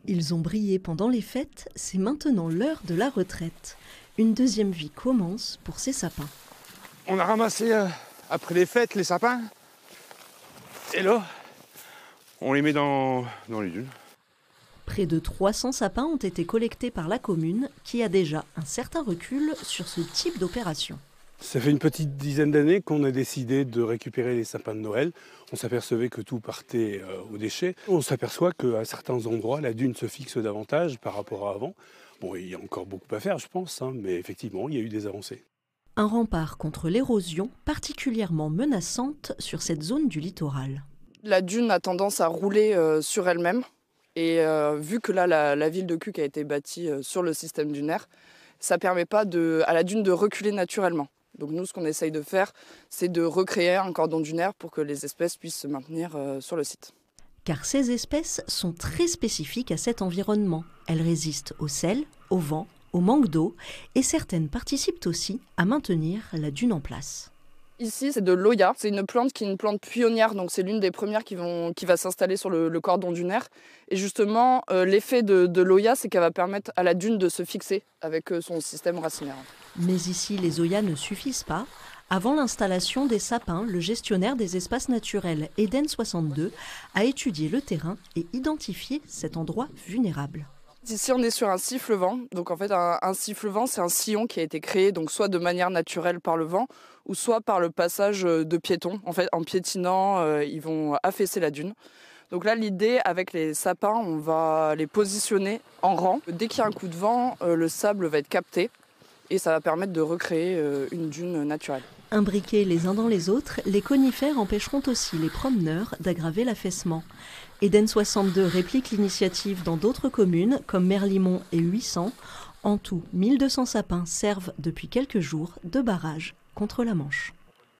Ils ont brillé pendant les fêtes, c'est maintenant l'heure de la retraite. Une deuxième vie commence pour ces sapins. On a ramassé après les fêtes les sapins. Et là, on les met dans les dunes. Près de 300 sapins ont été collectés par la commune, qui a déjà un certain recul sur ce type d'opération. Ça fait une petite dizaine d'années qu'on a décidé de récupérer les sapins de Noël. On s'apercevait que tout partait aux déchets. On s'aperçoit qu'à certains endroits, la dune se fixe davantage par rapport à avant. Bon, il y a encore beaucoup à faire, je pense, mais effectivement, il y a eu des avancées. Un rempart contre l'érosion particulièrement menaçante sur cette zone du littoral. La dune a tendance à rouler sur elle-même. Et vu que là, la ville de Cuques a été bâtie sur le système dunaire, ça ne permet pas à la dune de reculer naturellement. Donc nous, ce qu'on essaye de faire, c'est de recréer un cordon dunaire pour que les espèces puissent se maintenir sur le site. Car ces espèces sont très spécifiques à cet environnement. Elles résistent au sel, au vent, au manque d'eau, et certaines participent aussi à maintenir la dune en place. Ici, c'est de l'Oya. C'est une plante qui est une plante pionnière, donc c'est l'une des premières qui va s'installer sur le cordon dunaire. Et justement, l'effet de l'Oya, c'est qu'elle va permettre à la dune de se fixer avec son système racinaire. Mais ici, les Oyas ne suffisent pas. Avant l'installation des sapins, le gestionnaire des espaces naturels, Eden 62, a étudié le terrain et identifié cet endroit vulnérable. Ici, on est sur un siffle-vent. Donc en fait, un siffle-vent, c'est un sillon qui a été créé donc soit de manière naturelle par le vent, ou soit par le passage de piétons. En fait, en piétinant, ils vont affaisser la dune. Donc là, l'idée, avec les sapins, on va les positionner en rang. Dès qu'il y a un coup de vent, le sable va être capté et ça va permettre de recréer une dune naturelle. Imbriqués les uns dans les autres, les conifères empêcheront aussi les promeneurs d'aggraver l'affaissement. Eden 62 réplique l'initiative dans d'autres communes comme Merlimont et 800. En tout, 1200 sapins servent depuis quelques jours de barrage contre la Manche.